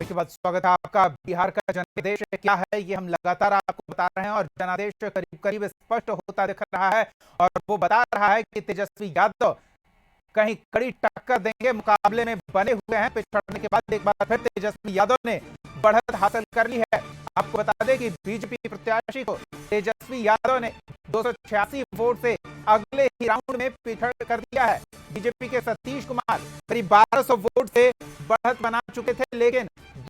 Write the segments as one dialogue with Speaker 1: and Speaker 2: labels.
Speaker 1: के बाद स्वागत है आपका। बिहार का जनादेश क्या है ये हम लगातार आपको बता रहे हैं और जनादेश करीब करीब स्पष्ट होता दिख रहा है और वो बता रहा है कि तेजस्वी यादव कहीं कड़ी टक्कर देंगे, मुकाबले में बने हुए हैं। पिछड़ने के बाद एक बार फिर तेजस्वी यादव ने बढ़त हासिल कर ली है। आपको बता दें कि बीजेपी प्रत्याशी को तेजस्वी यादव ने 286 वोट से अगले ही राउंड में पिछड़ कर दिया है। बीजेपी के सतीश कुमार करीब 1200 वोट से बढ़त बना चुके थे, लेकिन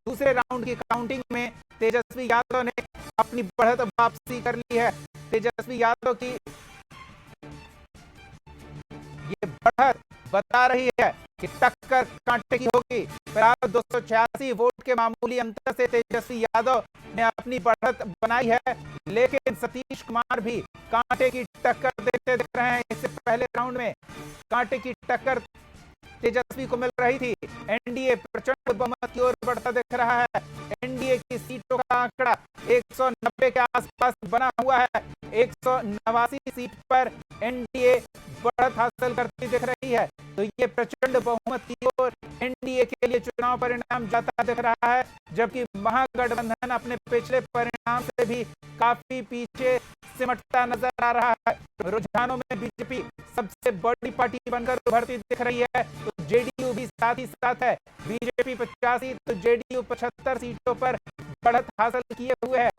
Speaker 1: दूसरे राउंड की काउंटिंग में तेजस्वी यादव ने अपनी बढ़त वापसी कर ली है। तेजस्वी यादव की ये बढ़त बता रही है कि टक्कर कांटे की होगी। फिलहाल 286 वोट के मामूली अंतर से तेजस्वी यादव ने अपनी बढ़त बनाई है, लेकिन सतीश कुमार भी कांटे की टक्कर देते दिख रहे हैं। इससे पहले राउंड में कांटे की टक्कर तेजस्वी को मिल रही थी। एनडीए प्रचंड बहुमत की ओर बढ़ता दिख रहा है। एनडीए की सीटों का आंकड़ा 190 के आसपास बना हुआ है। 189 सीट पर एनडीए बढ़त हासिल करती दिख रही है। तो ये प्रचंड बहुमत की ओर एनडीए के लिए चुनाव परिणाम जाता दिख रहा है, जबकि महागठबंधन अपने पिछले परिणाम से भी काफी पीछे सिमटता नजर आ रहा है। रुझानों में बीजेपी सबसे बड़ी पार्टी बनकर उभरती दिख रही है, तो जेडीयू भी साथ ही साथ है। बीजेपी 85 तो जेडीयू 75 सीटों पर बढ़त हासिल किए हुए है।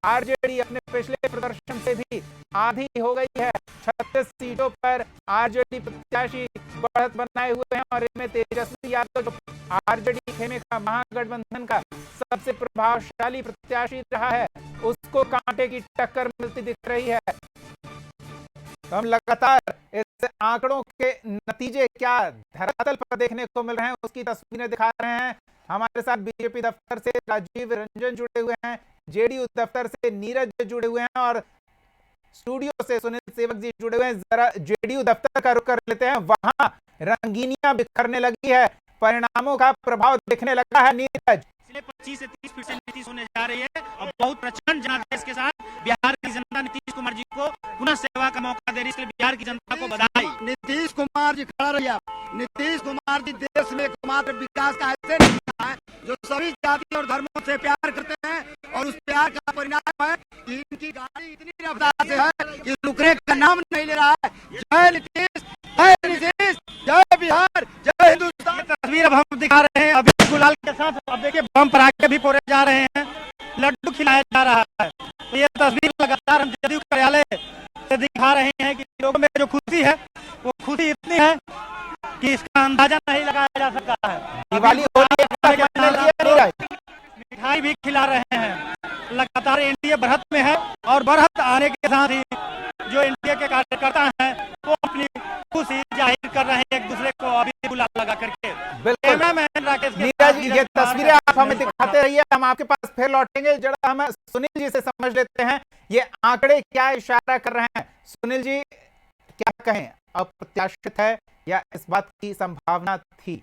Speaker 1: आरजेडी अपने पिछले प्रदर्शन से भी आधी हो गई है। 36 सीटों पर आरजेडी प्रत्याशी बढ़त बनाए हुए हैं और इनमें तेजस्वी यादव जो आरजेडी खेमे का महागठबंधन का सबसे प्रभावशाली प्रत्याशी रहा है, उसको कांटे की टक्कर मिलती दिख रही है। तो हम लगातार इस आंकड़ों के नतीजे क्या धरातल पर देखने को मिल रहे हैं उसकी तस्वीरें दिखा रहे हैं। हमारे साथ बीजेपी दफ्तर से राजीव रंजन जुड़े हुए हैं, जेडीयू दफ्तर से नीरज जुड़े हुए हैं और स्टूडियो से सुनील सेवक जी जुड़े हुए हैं। जरा जेडीयू दफ्तर का रुख कर लेते हैं, वहां रंगीनियां बिखरने लगी है, परिणामों का प्रभाव दिखने लगा है। नीरज,
Speaker 2: 25 से 30% नीतीश होने जा रही है और बहुत प्रचंड जनादेश के साथ बिहार की जनता नीतीश कुमार जी को पुनः सेवा का मौका दे रही है, इसलिए बिहार की जनता को बधाई।
Speaker 3: नीतीश कुमार जी खड़ा रहिए। नीतीश कुमार जी देश में एकमात्र विकास का ऐसे नेता है जो सभी जाति और धर्मों से प्यार करते हैं और उस प्यार का परिणाम है कि इनकी गाड़ी इतनी रफ्तार से है कि रुकने का नाम नहीं ले रहा है। जय नीतीश, जय नीतीश, जय बिहार, जय हिंदुस्तान।
Speaker 2: तस्वीर अब हम दिखा रहे हैं अभी गुलाल के साथ। अब देखिए बम पटाखे भी फोड़े जा रहे हैं, लड्डू खिलाया जा रहा है। तो ये तस्वीर लगातार हम जदयू कार्यालय से दिखा रहे हैं कि लोगों में जो खुशी है वो खुशी इतनी है कि इसका अंदाजा नहीं लगाया जा सकता है।
Speaker 1: दिवाली हो रही है,
Speaker 2: मिठाई भी खिला रहे हैं। लगातार एनडीए बढ़त में है और बढ़त आने के साथ ही जो एनडीए के कार्यकर्ता हैं वो अपनी खुशी जाहिर कर रहे हैं एक दूसरे को अभी गुलाल लगा करके।
Speaker 1: नीरज, ये तस्वीरें आप हमें दिखाते रहिए, हम आपके पास फिर लौटेंगे। जरा हम सुनील जी से समझ लेते हैं ये आंकड़े क्या इशारा कर रहे हैं। सुनील जी, क्या कहें, अप्रत्याशित है या इस बात की संभावना थी?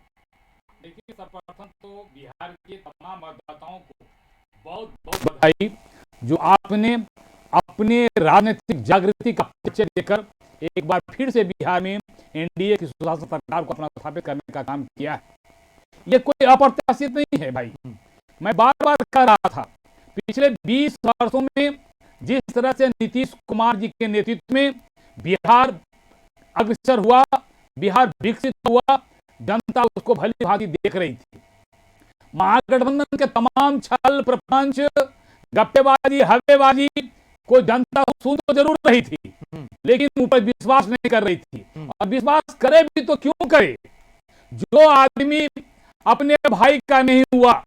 Speaker 4: देखिए, सर्वप्रथम तो बिहार के तमाम मतदाताओं को बहुत बहुत बधाई, जो आपने अपने राजनीतिक जागृति का परिचय देकर एक बार फिर से बिहार में एनडीए की सुशासन सरकार को अपना स्थापित करने का काम किया है। ये कोई अप्रत्याशित नहीं है भाई। मैं बार बार कह रहा था, पिछले 20 वर्षों में जिस तरह से नीतीश कुमार जी के नेतृत्व में बिहार अग्रसर हुआ, बिहार विकसित हुआ, जनता उसको भली भांति देख रही थी। महागठबंधन के तमाम छल प्रपंच, गप्पेबाजी, हवेबाजी को जनता सुन तो जरूर रही थी, लेकिन ऊपर विश्वास नहीं कर रही थी। और विश्वास करे भी तो क्यों करे? जो आदमी अपने भाई का नहीं हुआ,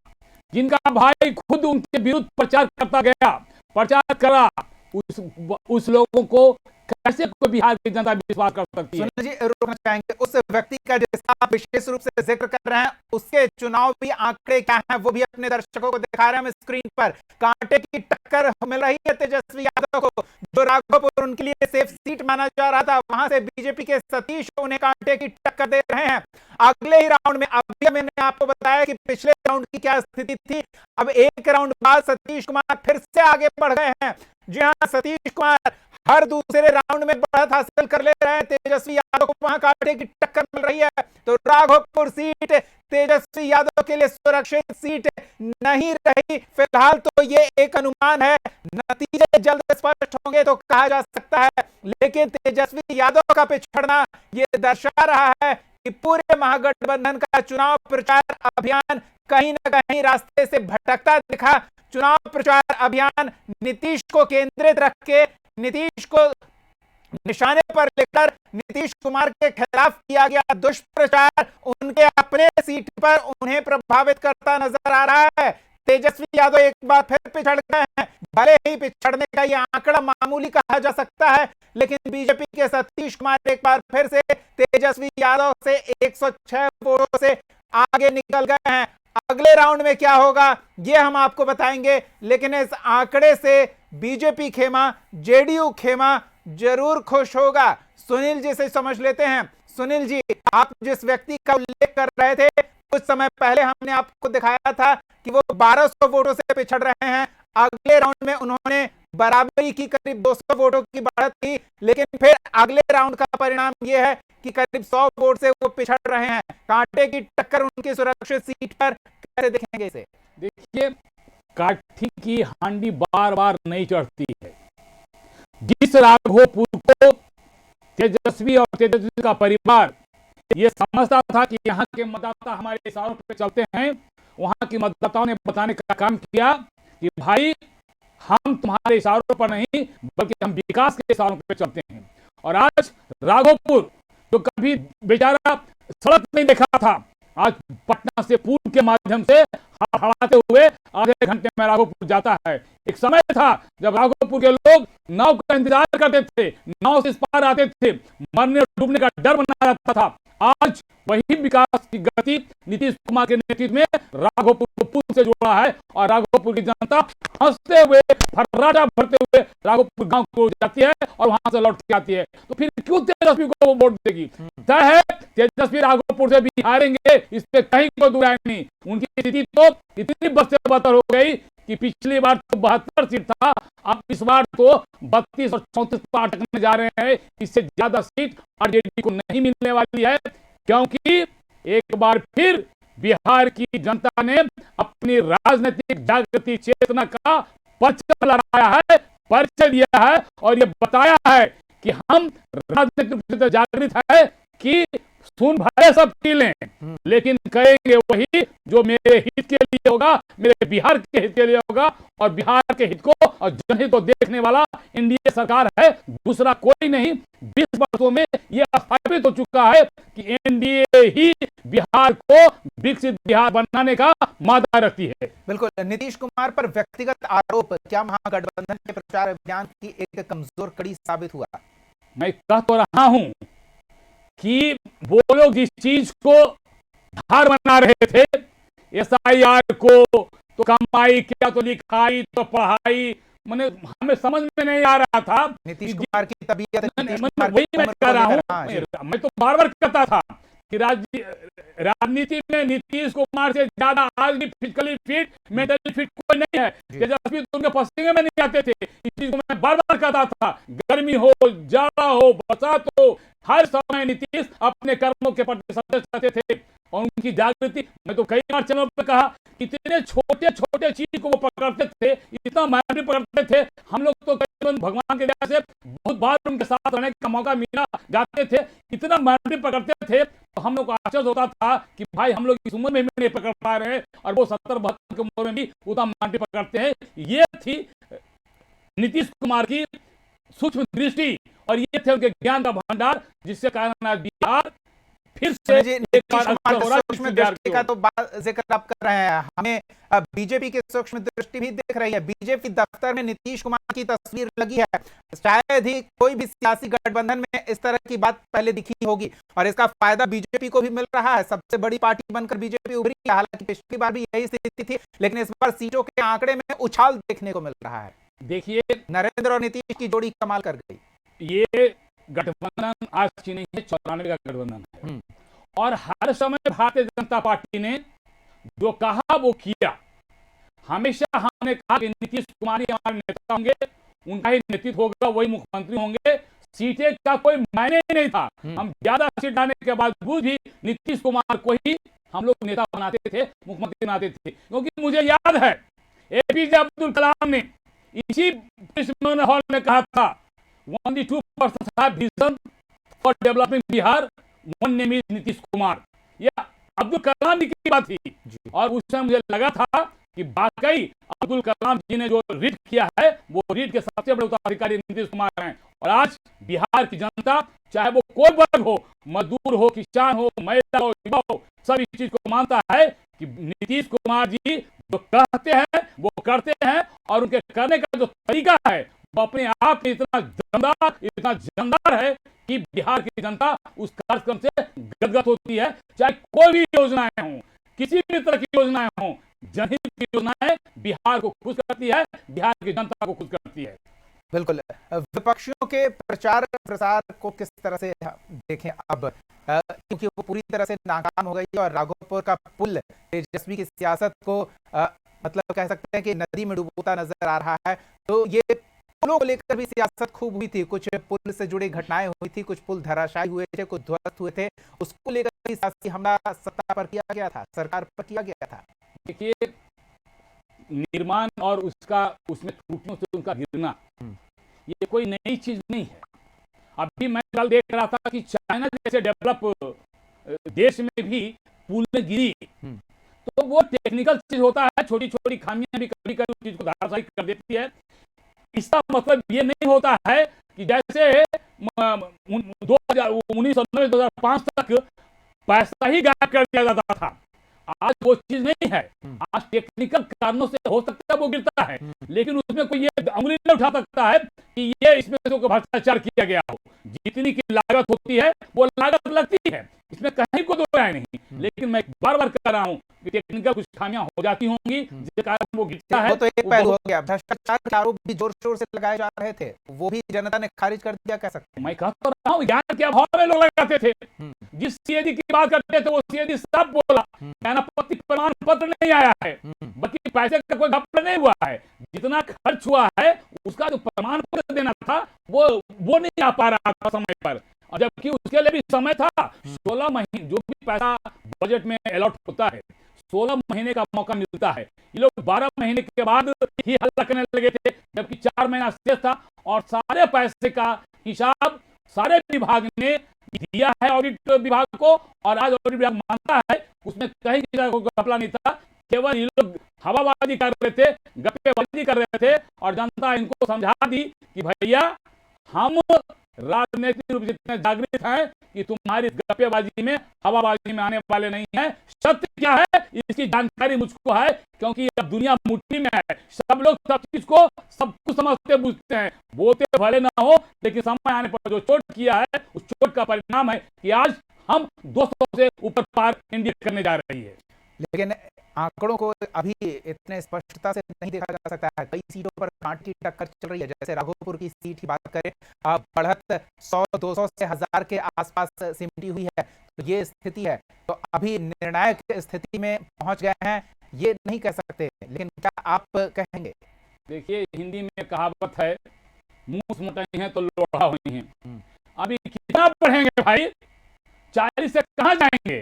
Speaker 4: जिनका भाई खुद उनके विरुद्ध प्रचार करता गया, प्रचार करा, उस लोगों को कैसे कोई बिहार की जनता विश्वास कर सकती है?
Speaker 1: सुनील जी, रोकना चाहेंगे उस व्यक्ति का जिसका आप विशेष रूप से जिक्र कर रहे हैं, उसके चुनावी आंकड़े क्या हैं वो भी अपने दर्शकों को दिखा रहे हैं हम स्क्रीन पर। कांटे की टक्कर मिल रही है तेजस्वी यादव को, जो राघोपुर उनके लिए सेफ सीट माना जा रहा था, वहां से बीजेपी के सतीश उन्हें कांटे की टक्कर दे रहे हैं अगले ही राउंड में। अभी मैंने आपको बताया कि पिछले राउंड की क्या स्थिति थी, अब एक राउंड बाद सतीश कुमार फिर से आगे बढ़ गए हैं। जी हाँ, सतीश कुमार हर दूसरे राउंड में बढ़त हासिल कर ले रहे हैं। तेजस्वी यादव को वहां कांटे की टक्कर मिल रही है। तो राघोपुर सीट तेजस्वी यादव के लिए सुरक्षित सीट नहीं रही। फिलहाल तो ये एक अनुमान है, नतीजे जल्द स्पष्ट होंगे तो कहा जा सकता है। लेकिन तेजस्वी यादव का पिछड़ना ये दर्शा रहा है कि पूरे महागठबंधन का चुनाव प्रचार अभियान कहीं ना कहीं रास्ते से भटकता दिखा। चुनाव प्रचार अभियान नीतीश को केंद्रित रख के, नीतीश को निशाने पर लेकर नीतीश कुमार के खिलाफ किया गया दुष्प्रचार उनके अपने सीट पर उन्हें प्रभावित करता नजर आ रहा है। तेजस्वी यादव एक बार फिर पिछड़ गए हैं। भले ही पिछड़ने का यह आंकड़ा मामूली कहा जा सकता है, लेकिन बीजेपी के सतीश कुमार एक बार फिर से तेजस्वी यादव से 106 वोटों से आगे निकल गए हैं। अगले राउंड में क्या होगा यह हम आपको बताएंगे, लेकिन इस आंकड़े से बीजेपी खेमा, जेडीयू खेमा जरूर खुश होगा। सुनील जी से समझ लेते हैं। सुनील जी, आप जिस व्यक्ति का उल्लेख कर रहे थे, कुछ समय पहले हमने आपको दिखाया था कि वो 1200 वोटों से पिछड़ रहे हैं। अगले राउंड में उन्होंने बराबरी की, करीब 200 वोटों की बढ़त की, लेकिन फिर अगले राउंड का परिणाम यह है कि करीब 100 वोट से वो पिछड़ रहे हैं। कांटे की टक्कर उनकी सुरक्षित सीट पर, कैसे देखेंगे इसे?
Speaker 4: देखिए, काठी की हांडी बार बार नहीं चढ़ती है। जिस राघोपुर को तेजस्वी और तेजस्वी का परिवार ये समझता था कि यहाँ के मतदाता हमारे इशारों पे चलते हैं, वहां के मतदाताओं ने बताने का काम किया कि भाई हम तुम्हारे इशारों पर नहीं बल्कि हम विकास के इशारों पे चलते हैं। और आज राघोपुर जो कभी बेचारा सड़क नहीं देखा था, आज पटना से पुल के माध्यम से हड़ाते हुए आधे घंटे में राघोपुर जाता है। एक समय था जब राघोपुर के लोग नाव का इंतजार करते थे, नाव से इस पार आते थे, मरने और डूबने का डर बना रहता था। आज वही विकास की गति नीतीश कुमार के नेतृत्व में राघोपुर को पुल से जोड़ा है और राघोपुर की जनता हंसते हुए, फर्राटा भरते हुए राघोपुर गांव को जाती है और वहां से लौट के आती है। तो फिर क्यों तेजस्वी को वोट देगी? तय है तेजस्वी राघोपुर से भी हारेंगे, इस पे कहीं कोई दो राय नहीं। उनकी स्थिति तो इतनी बद से बदतर हो गई कि पिछली बार तो 72 सीट था, अब इस बार तो 32 और 34 पर अटकने जा रहे हैं। इससे ज्यादा सीट आरजेडी को नहीं मिलने वाली है, क्योंकि एक बार फिर बिहार की जनता ने अपनी राजनीतिक जागृति चेतना का परिचय लहराया है, परिचय दिया है और ये बताया है कि हम राजनीतिक जागृत है कि सुन भले सब पी लें, लेकिन करेंगे वही जो मेरे हित के लिए होगा, मेरे बिहार के हित के लिए होगा। और बिहार के हित को और जनहित को देखने वाला एनडीए सरकार है, दूसरा कोई नहीं। 20 वर्षों में यह साबित हो चुका है कि एनडीए ही बिहार को विकसित बिहार बनाने का मादा रखती है।
Speaker 1: बिल्कुल। नीतीश कुमार पर व्यक्तिगत आरोप क्या महागठबंधन के प्रचार अभियान की एक कमजोर कड़ी साबित हुआ?
Speaker 4: मैं कह तो रहा हूं कि वो लोग जिस चीज को धार बना रहे थे, एसआईआर को, तो कमाई क्या, तो लिखाई, तो पढ़ाई, मैंने हमें समझ में नहीं आ रहा था
Speaker 1: नीतीश कुमार की तबीयत।
Speaker 4: वही मैं कह रहा हूं, मैं तो बार बार कहता था कि राजनीति में नीतीश कुमार से ज्यादा आज भी फिजिकली फिट, मेंटली फिट कोई नहीं है। तेजस्वी तो उनके पसीने में नहीं आते थे, इस चीज को मैं बार बार कहता था। गर्मी हो, जाड़ा हो, बरसात हो, हर समय नीतीश अपने कर्मों के प्रति सचेत रहते थे और उनकी जागृति, मैं तो कई बार चैनल पर कहा, इतने छोटे छोटे चीज को वो पकड़ते थे, इतना माइनर पकड़ते थे। हम लोग तो भगवान के दया से बहुत बार उनके साथ रहने का मौका मिला, जाते थे, इतना माइनर पकड़ते थे, तो हम लोग को आश्चर्य होता था कि भाई हम लोग इस उम्र में भी नहीं पकड़ पा रहे हैं और वो 70-72 की उम्र में भी उतना माइनर पकड़ते हैं। ये थी नीतीश कुमार की सूक्ष्म दृष्टि और ये थे उनके ज्ञान का भंडार, जिससे कारण आज बिहार फिर से
Speaker 1: सूक्ष्म दृष्टि का तो बात जिक्र आप कर रहे हैं, हमें बीजेपी की सूक्ष्म दृष्टि भी दिख रही है। बीजेपी दफ्तर में नीतीश कुमार की तस्वीर लगी है। शायद ही कोई भी सियासी गठबंधन में इस तरह की बात पहले दिखी होगी और इसका फायदा बीजेपी को भी मिल रहा है। सबसे बड़ी पार्टी बनकर बीजेपी उभरी है। हालांकि पिछली बार भी यही स्थिति थी, लेकिन इस बार सीटों के आंकड़े में उछाल देखने को मिल रहा है।
Speaker 4: देखिए,
Speaker 1: नरेंद्र और नीतीश की जोड़ी कमाल कर गई।
Speaker 4: ये गठबंधन आज की नहीं है, 94 का गठबंधन है और हर समय भारतीय जनता पार्टी ने जो कहा वो किया। हमेशा हमने कहा कि नीतीश कुमार ही हमारे नेता होंगे, उनका ही नेतृत्व होगा, वही मुख्यमंत्री होंगे। सीटें का कोई मायने ही नहीं था। हम ज्यादा सीट आने के बावजूद भी नीतीश कुमार को ही हम लोग नेता बनाते थे, मुख्यमंत्री बनाते थे, क्योंकि मुझे याद है एपीजे अब्दुल कलाम ने इसी हॉल में कहा था, only 2% have vision for developing Bihar, one name is Nitish Kumar. यह अब्दुल कलाम जी की बात थी और उस समय मुझे लगा था कि वाकई अब्दुल कलाम जी ने जो रीड किया है वो रीड के सबसे बड़े उत्तराधिकारी नीतीश कुमार हैं। और आज बिहार की जनता, चाहे वो कोई वर्ग हो, मजदूर हो, किसान हो, महिला हो, युवा हो, सब इस चीज को मानता है कि नीतीश कुमार जी जो कहते हैं वो करते हैं, और उनके करने का जो तरीका है वो अपने आप में इतना जानदार है कि बिहार की जनता उस कार्यक्रम से गदगद होती है। चाहे कोई भी योजनाएं हों, किसी भी तरह की योजनाएं हों, जनहित की योजनाएं बिहार को खुश करती है, बिहार की जनता को खुश करती है।
Speaker 1: बिल्कुल। विपक्षियों के प्रचार प्रसार को किस तरह से देखें अब, क्योंकि वो पूरी तरह से नाकाम हो गई और राघोपुर का पुल तेजस्वी की सियासत को मतलब कह सकते हैं कि नदी में डुबोता नजर आ रहा है। तो ये पुलों को लेकर भी सियासत खूब हुई थी, कुछ पुल से जुड़ी घटनाएं हुई थी, कुछ पुल धराशायी हुए थे, कुछ ध्वस्त हुए थे, उसको लेकर भी सियासी हमला सत्ता पर किया गया था, सरकार पर किया गया था।
Speaker 4: देखिए, निर्माण और उसमें त्रुटियों से उनका गिरना ये कोई नई चीज नहीं है। अभी मैं कल देख रहा था कि चाइना जैसे डेवलप देश में भी पुलें गिरी, तो वो टेक्निकल चीज होता है, छोटी छोटी खामियां भी कभी कभी उस चीज को धराशायी कर देती है। इसका मतलब ये नहीं होता है कि जैसे 2019-2005 तक पैसा ही गायब कर दिया जाता था, आज वो चीज नहीं है। आज टेक्निकल कारणों से हो सकता है वो गिरता है, लेकिन उसमें कोई ये उंगली नहीं उठा सकता है कि ये इसमें से कोई भ्रष्टाचार किया गया हो। जितनी की लागत होती है वो लागत लगती है, इसमें कहीं को दो राय नहीं। लेकिन मैं बार बार कह रहा हूँ कि टेक्निकल कुछ खामियां हो जाती होंगी जिसके कारण वो गिरता है।
Speaker 1: वो तो एक पहलू हो गया, भ्रष्टाचार के आरोप भी जोर शोर से लगाए जा रहे थे, वो भी जनता ने खारिज कर दिया, कह सकते हैं।
Speaker 4: मैं कहता रहा हूँ, ज्ञान के अभाव में लोग लगाते थे। जिस सीएडी की बात करते थे वो सीएडी साफ बोला, अनापत्ति प्रमाण पत्र नहीं आया है, बाकी पैसे का कोई घपला नहीं हुआ है। जितना खर्च हुआ है उसका जो प्रमाण पत्र देना था वो नहीं आ पा रहा था समय पर, और जबकि उसके लिए भी समय था। 16 महीने जो भी पैसा बजट में अलॉट होता है, 16 महीने का मौका मिलता है। ये लोग 12 महीने के बाद ही हल्ला करने लगे थे, जबकि 4 महीना शेष था, और सारे पैसे का हिसाब सारे विभाग ने दिया है ऑडिट विभाग को, और आज ऑडिट विभाग मानता है उसमें कहीं कोई घपला नहीं था। केवल ये लोग हवाबाजी कर रहे थे, गप्पेबाजी कर रहे थे, और जनता इनको समझा दी कि भैया हम राजनीतिक रूप से इतने जागृत हैं कि तुम्हारी गप्पेबाजी में, हवाबाजी में आने वाले नहीं है। सत्य क्या है इसकी जानकारी मुझको है, क्योंकि अब दुनिया मुट्ठी में है। सब लोग सब चीज को सब कुछ समझते बुझते हैं, बोलते भले ना हो, लेकिन समय आने पर जो चोट किया है उस चोट का परिणाम है कि आज हम 200 से ऊपर पार इंडिया करने जा रही है।
Speaker 1: लेकिन आंकड़ों को अभी इतने स्पष्टता से नहीं देखा जा सकता है। कई सीटों पर कांटे की टक्कर चल रही है। जैसे राघोपुर की सीट की बात करें, बढ़त 100-200 से 1000 के आसपास सिमटी हुई है, तो ये स्थिति है। तो अभी निर्णायक स्थिति में पहुंच गए हैं ये नहीं कह सकते, लेकिन क्या आप कहेंगे?
Speaker 4: देखिए, हिंदी में कहावत है, मूस मोटाई है तो लोढ़ा हुई है। अभी कितना बढ़ेंगे भाई, 40 से कहां जाएंगे?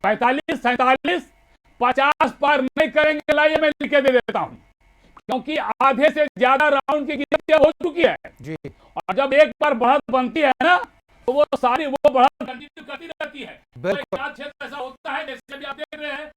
Speaker 4: 45, 47, 50 पार नहीं करेंगे। लाइए मैं लिख के दे देता हूं, क्योंकि आधे से ज्यादा राउंड की गिनती हो चुकी है जी। और जब एक बार बढ़त बनती है ना, तो वो सारी वो बढ़त कंटिन्यू करती रहती है। क्षेत्र ऐसा होता है जैसे अभी आप देख रहे हैं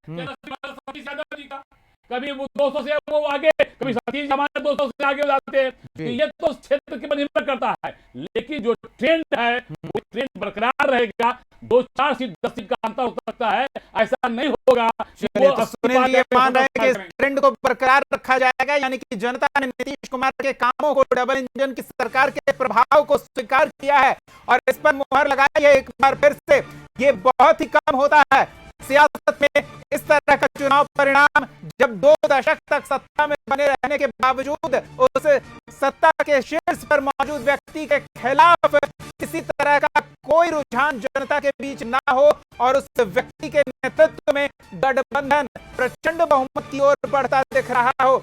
Speaker 4: सतीश यादव जी का, कभी वो 200 से वो आगे, कभी सतीश हमारे 200 से आगे हो जाते हैं। तो ये तो क्षेत्र के पर निर्भर करता है, लेकिन जो ट्रेंड है वो ट्रेंड बरकरार रहेगा। 2-4 सीट 10 सीट का अंतर हो सकता है, ऐसा नहीं होगा।
Speaker 1: तो सुनील ये मान रहे हैं कि इस ट्रेंड को बरकरार रखा जाएगा, यानी कि जनता ने नीतीश कुमार के कामों को, डबल इंजन की सरकार के प्रभाव को स्वीकार किया है और इस पर मुहर लगाई है एक बार फिर से। ये बहुत ही कम होता है सियासत में इस तरह का चुनाव परिणाम, जब 2 दशक तक सत्ता में बने रहने के बावजूद उस सत्ता के शीर्ष पर मौजूद व्यक्ति के खिलाफ किसी तरह का कोई रुझान जनता के बीच ना हो और उस व्यक्ति के नेतृत्व में गठबंधन प्रचंड बहुमत की ओर बढ़ता दिख रहा हो।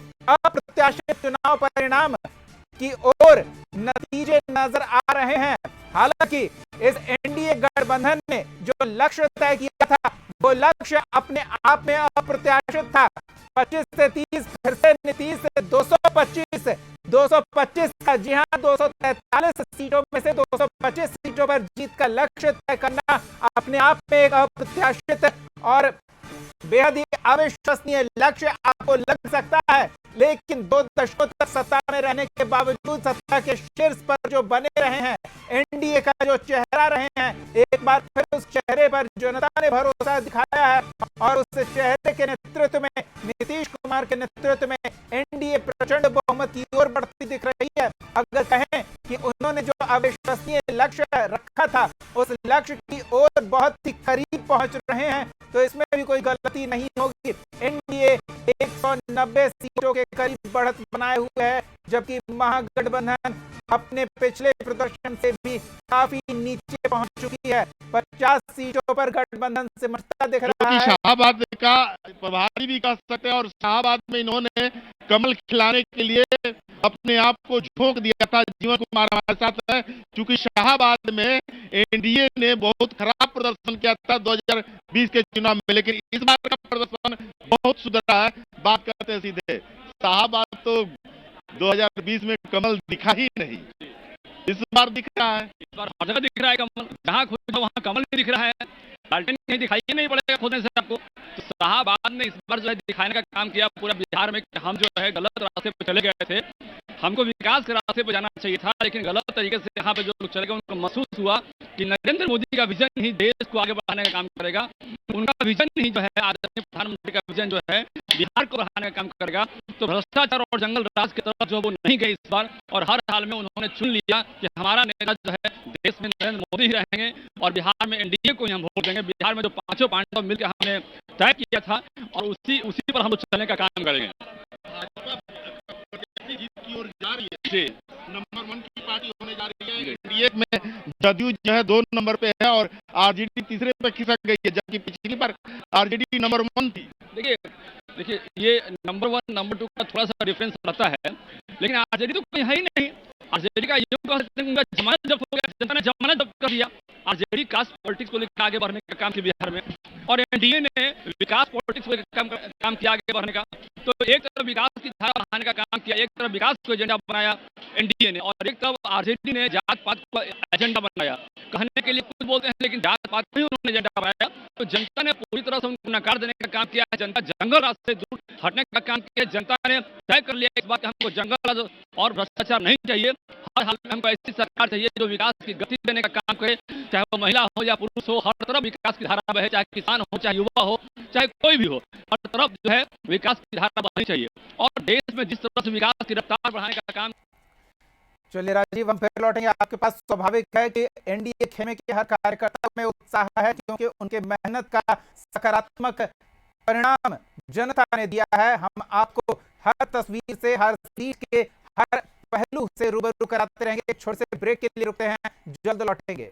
Speaker 1: अप्रत्याशित चुनाव परिणाम की ओर नतीजे नजर आ रहे हैं। हालांकि इस एनडीए गठबंधन ने जो लक्ष्य तय किया था वो लक्ष्य अपने आप में अप्रत्याशित था। 25 से 30, फिर से नीतीश से 225 का, जी हां, 243 सीटों में से 225 सीटों पर जीत का लक्ष्य तय करना अपने आप में एक अप्रत्याशित और बेहद ही अविश्वसनीय लक्ष्य आपको लग सकता है, लेकिन 2 दशकों तक सत्ता में रहने के बावजूद सत्ता के शीर्ष पर जो बने रहे हैं, एनडीए का जो चेहरा रहे हैं, एक बार फिर उस चेहरे पर जनता ने भरोसा दिखाया है और उस चेहरे के नेतृत्व में, नीतीश कुमार के नेतृत्व में एनडीए प्रचंड बहुमत की ओर बढ़ती दिख रही है। अगर कहें कि उन्होंने जो अविश्वसनीय लक्ष्य रखा था उस लक्ष्य की ओर बहुत ही करीब पहुंच रहे हैं, तो इसमें भी कोई गलती नहीं होगी। एनडीए 190 सीटों के करीब बढ़त बनाए हुए है, जबकि महागठबंधन अपने पिछले प्रदर्शन से भी काफी नीचे पहुंच चुकी है। 50 सीटों पर गठबंधन से मरता दिख रहा है।
Speaker 5: शाहाबाद का प्रभारी भी कह सकते हैं और शाहाबाद में इन्होंने कमल खिलाने के लिए अपने आप को झोंक दिया था। जीवन कुमार हमारे साथ है, क्योंकि शाहाबाद में एनडीए ने बहुत खराब प्रदर्शन किया था 2020 के चुनाव में, लेकिन इस बार का प्रदर्शन बहुत सुधरा है। बात करते हैं सीधे, शाहाबाद तो 2020 में कमल दिखा ही नहीं, इस बार दिख रहा है।
Speaker 6: इस बार हर जगह दिख रहा है कमल, जहाँ खोजो वहाँ कमल नहीं दिख रहा है। लालटेन कहीं दिखाई ही नहीं पड़ेगा खोजने से आपको। तो शाहाबाद ने इस बार जो है दिखाने का काम किया पूरा बिहार में कि हम जो है गलत रास्ते पर चले गए थे, हमको विकास के रास्ते पर जाना चाहिए था, लेकिन गलत तरीके से यहाँ पे जो लोग चले गए उनको महसूस हुआ कि नरेंद्र मोदी का विजन ही देश को आगे बढ़ाने का काम करेगा। उनका विजन ही जो है आदरणीय प्रधानमंत्री का विजन जो है बिहार को बढ़ाने का काम करेगा। तो भ्रष्टाचार और जंगल राज की तरफ जो वो नहीं गए इस बार, और हर हाल में उन्होंने चुन लिया कि हमारा नेता जो है देश में नरेंद्र मोदी ही रहेंगे और बिहार में एनडीए को ही हम वोट देंगे। बिहार में जो पांचों पांडव मिलकर हमने तय किया था और उसी पर हम चलने का काम करेंगे।
Speaker 5: जीत की ओर जा रही है, नंबर 1 की पार्टी होने जा रही है। एनडीए में जदयू जो है 2 नंबर पे है और आरजेडी तीसरे पे खिसक गई है, जबकि पिछली बार आरजेडी नंबर 1 थी।
Speaker 6: देखिए ये नंबर 1 नंबर 2 का थोड़ा सा डिफरेंस रहता है, लेकिन आरजेडी तो कहीं है ही नहीं। आरजेडी का उनका जमानत जब्त हो गया, जनता ने जमानत जब्त कर दिया। आरजेडी कास्ट पॉलिटिक्स को लेकर आगे बढ़ने का काम किया बिहार में, और एनडीए ने विकास पॉलिटिक्स को लेकर काम किया आगे बढ़ने का। तो एक तरफ विकास की धारा बढ़ाने का काम किया, एक तरफ विकास को एजेंडा बनाया एनडीए ने, और एक तरफ आरजेडी ने जात पात को एजेंडा बनाया। कहने के लिए कुछ बोलते हैं, लेकिन जात पात को ही उन्होंने एजेंडा बनाया। तो जनता ने पूरी तरह से उनको नकार देने का काम किया है। जनता जंगल राज से दूर हटने का काम किया। जनता ने तय कर लिया इस बात कि हमको जंगल राज और भ्रष्टाचार नहीं चाहिए। हर हाल में हमको ऐसी सरकार चाहिए जो विकास की गति देने का काम करे, चाहे वो महिला हो या पुरुष हो, हर तरफ विकास की धारा बहे, चाहे किसान हो, चाहे युवा हो, चाहे कोई भी हो, हर तरफ जो है विकास की धारा बहनी चाहिए। और देश में जिस तरह से विकास की रफ्तार बढ़ाने का काम।
Speaker 1: चलिए राजीव, हम फिर लौटेंगे आपके पास। स्वाभाविक है कि एनडीए खेमे के हर कार्यकर्ता में उत्साह है, क्योंकि उनके मेहनत का सकारात्मक परिणाम जनता ने दिया है। हम आपको हर तस्वीर से, हर सीट के हर पहलू से रूबरू कराते रहेंगे। एक छोटे से ब्रेक के लिए रुकते हैं, जल्द लौटेंगे।